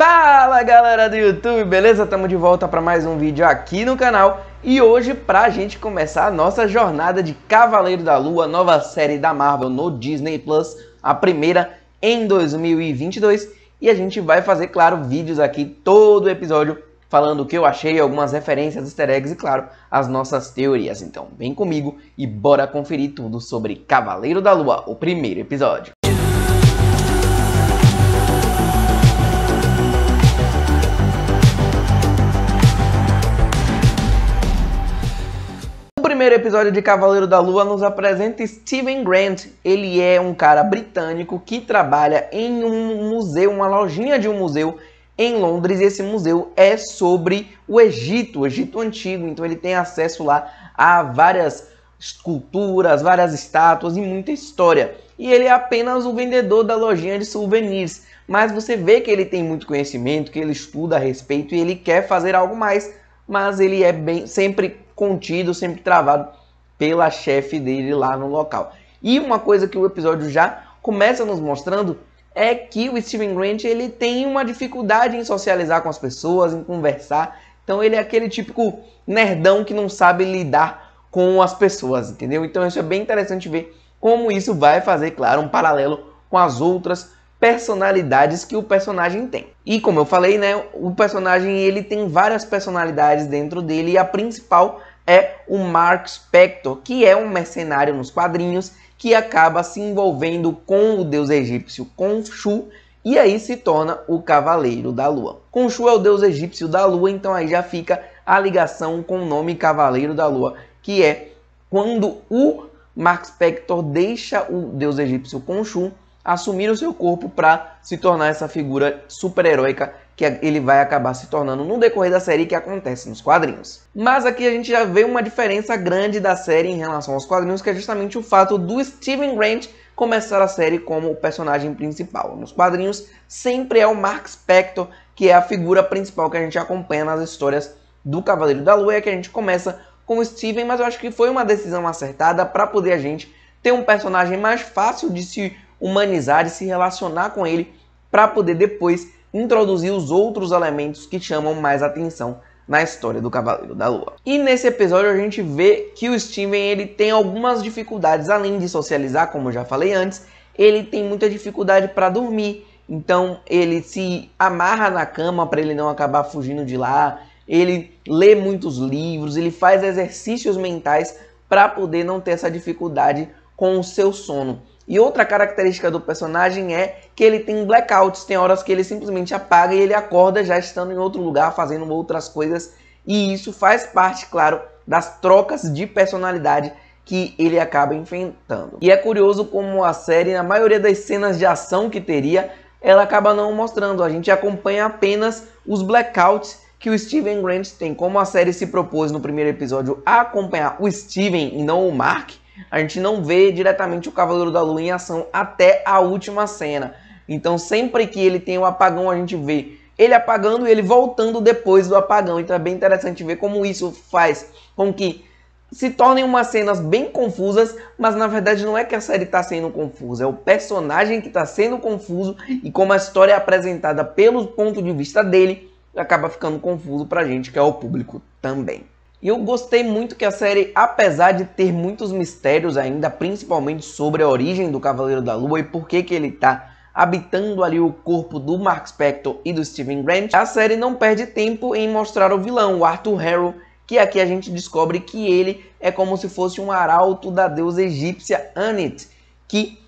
Fala galera do YouTube, beleza? Estamos de volta para mais um vídeo aqui no canal. E hoje, pra gente começar a nossa jornada de Cavaleiro da Lua, nova série da Marvel no Disney Plus, a primeira em 2022. E a gente vai fazer, claro, vídeos aqui todo episódio falando o que eu achei, algumas referências, easter eggs e, claro, as nossas teorias. Então vem comigo e bora conferir tudo sobre Cavaleiro da Lua, o primeiro episódio. O primeiro episódio de Cavaleiro da Lua nos apresenta Steven Grant. Ele é um cara britânico que trabalha em um museu, uma lojinha de um museu em Londres. E esse museu é sobre o Egito antigo. Então ele tem acesso lá a várias esculturas, várias estátuas e muita história. E ele é apenas o vendedor da lojinha de souvenirs. Mas você vê que ele tem muito conhecimento, que ele estuda a respeito e ele quer fazer algo mais. Mas ele é sempre contido, sempre travado pela chefe dele lá no local. E uma coisa que o episódio já começa nos mostrando é que o Steven Grant ele tem uma dificuldade em socializar com as pessoas, em conversar. Então ele é aquele típico nerdão que não sabe lidar com as pessoas, entendeu? Então isso é bem interessante ver como isso vai fazer, claro, um paralelo com as outras personalidades que o personagem tem. E como eu falei, né, o personagem ele tem várias personalidades dentro dele e a principal é o Mark Spector, que é um mercenário nos quadrinhos que acaba se envolvendo com o deus egípcio Khonshu e aí se torna o Cavaleiro da Lua. Khonshu é o deus egípcio da Lua, então aí já fica a ligação com o nome Cavaleiro da Lua, que é quando o Mark Spector deixa o deus egípcio Khonshu assumir o seu corpo para se tornar essa figura super-heróica que ele vai acabar se tornando no decorrer da série que acontece nos quadrinhos. Mas aqui a gente já vê uma diferença grande da série em relação aos quadrinhos, que é justamente o fato do Steven Grant começar a série como o personagem principal. Nos quadrinhos sempre é o Mark Spector que é a figura principal que a gente acompanha nas histórias do Cavaleiro da Lua, e que a gente começa com o Steven, mas eu acho que foi uma decisão acertada para poder a gente ter um personagem mais fácil de se humanizar e se relacionar com ele para poder depois introduzir os outros elementos que chamam mais atenção na história do Cavaleiro da Lua. E nesse episódio a gente vê que o Steven ele tem algumas dificuldades, além de socializar, como eu já falei antes, ele tem muita dificuldade para dormir. Então ele se amarra na cama para ele não acabar fugindo de lá, ele lê muitos livros, ele faz exercícios mentais para poder não ter essa dificuldade com o seu sono. E outra característica do personagem é que ele tem blackouts, tem horas que ele simplesmente apaga e ele acorda já estando em outro lugar, fazendo outras coisas. E isso faz parte, claro, das trocas de personalidade que ele acaba enfrentando. E é curioso como a série, na maioria das cenas de ação que teria, ela acaba não mostrando. A gente acompanha apenas os blackouts que o Steven Grant tem. Como a série se propôs no primeiro episódio a acompanhar o Steven e não o Mark, a gente não vê diretamente o Cavaleiro da Lua em ação até a última cena. Então sempre que ele tem um apagão, a gente vê ele apagando e ele voltando depois do apagão. Então é bem interessante ver como isso faz com que se tornem umas cenas bem confusas, mas na verdade não é que a série está sendo confusa, é o personagem que está sendo confuso, e como a história é apresentada pelo ponto de vista dele, acaba ficando confuso pra gente, que é o público também. E eu gostei muito que a série, apesar de ter muitos mistérios ainda, principalmente sobre a origem do Cavaleiro da Lua e por que ele está habitando ali o corpo do Mark Spector e do Steven Grant, a série não perde tempo em mostrar o vilão, o Arthur Harrow, que aqui a gente descobre que ele é como se fosse um arauto da deusa egípcia Anit, que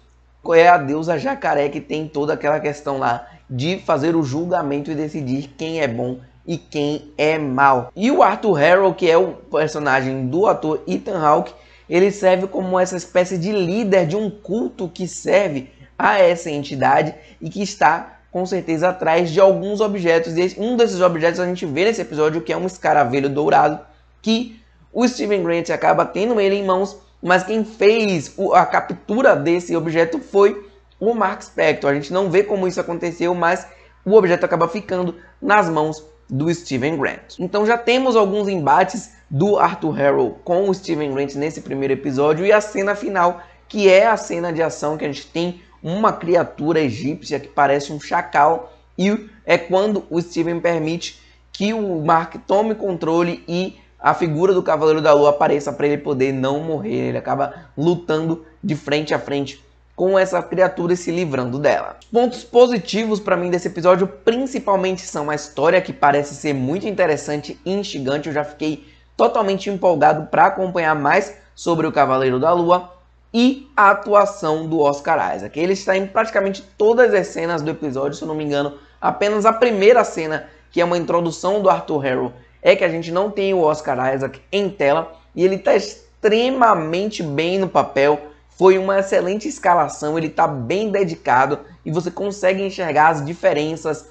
é a deusa jacaré que tem toda aquela questão lá de fazer o julgamento e decidir quem é bom e quem é mal. E o Arthur Harrow, que é o personagem do ator Ethan Hawke, ele serve como essa espécie de líder de um culto que serve a essa entidade e que está com certeza atrás de alguns objetos. E um desses objetos a gente vê nesse episódio, que é um escaravelho dourado, que o Steven Grant acaba tendo ele em mãos, mas quem fez a captura desse objeto foi o Mark Spector. A gente não vê como isso aconteceu, mas o objeto acaba ficando nas mãos do Steven Grant. Então já temos alguns embates do Arthur Harrow com o Steven Grant nesse primeiro episódio, e a cena final, que é a cena de ação que a gente tem uma criatura egípcia que parece um chacal e é quando o Steven permite que o Mark tome controle e a figura do Cavaleiro da Lua apareça para ele poder não morrer. Ele acaba lutando de frente a frente com essa criatura e se livrando dela. Pontos positivos para mim desse episódio principalmente são a história, que parece ser muito interessante e instigante. Eu já fiquei totalmente empolgado para acompanhar mais sobre o Cavaleiro da Lua, e a atuação do Oscar Isaac. Ele está em praticamente todas as cenas do episódio, se eu não me engano. Apenas a primeira cena, que é uma introdução do Arthur Harrow, é que a gente não tem o Oscar Isaac em tela, e ele está extremamente bem no papel. Foi uma excelente escalação, ele está bem dedicado e você consegue enxergar as diferenças,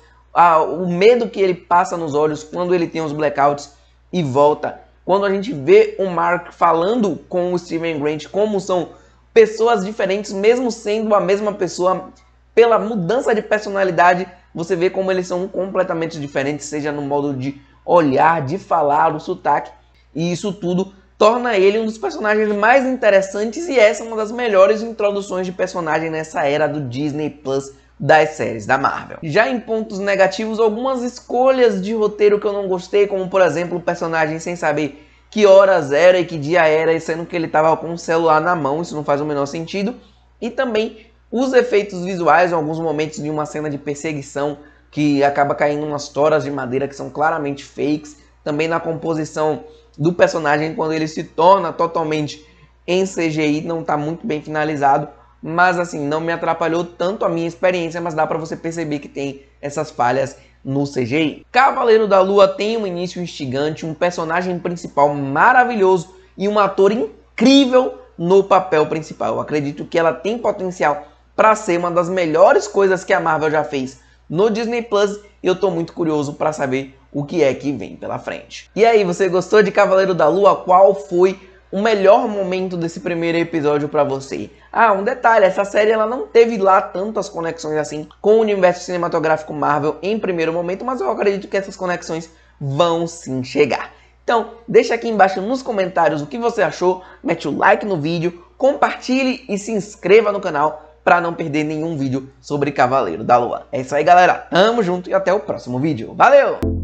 o medo que ele passa nos olhos quando ele tem os blackouts e volta. Quando a gente vê o Mark falando com o Steven Grant, como são pessoas diferentes, mesmo sendo a mesma pessoa, pela mudança de personalidade, você vê como eles são completamente diferentes, seja no modo de olhar, de falar, o sotaque, e isso tudo torna ele um dos personagens mais interessantes, e essa é uma das melhores introduções de personagem nessa era do Disney Plus das séries da Marvel. Já em pontos negativos, algumas escolhas de roteiro que eu não gostei, como por exemplo o personagem sem saber que horas era e que dia era, sendo que ele estava com o celular na mão, isso não faz o menor sentido. E também os efeitos visuais, em alguns momentos de uma cena de perseguição, que acaba caindo umas toras de madeira que são claramente fakes. Também na composição do personagem, quando ele se torna totalmente em CGI, não está muito bem finalizado. Mas assim, não me atrapalhou tanto a minha experiência, mas dá para você perceber que tem essas falhas no CGI. Cavaleiro da Lua tem um início instigante, um personagem principal maravilhoso e um ator incrível no papel principal. Eu acredito que ela tem potencial para ser uma das melhores coisas que a Marvel já fez no Disney Plus, e eu tô muito curioso para saber o que é que vem pela frente. E aí, você gostou de Cavaleiro da Lua? Qual foi o melhor momento desse primeiro episódio para você? Ah, um detalhe, essa série ela não teve lá tantas conexões assim com o universo cinematográfico Marvel em primeiro momento, mas eu acredito que essas conexões vão sim chegar. Então, deixa aqui embaixo nos comentários o que você achou, mete o like no vídeo, compartilhe e se inscreva no canal para não perder nenhum vídeo sobre Cavaleiro da Lua. É isso aí, galera. Tamo junto e até o próximo vídeo. Valeu!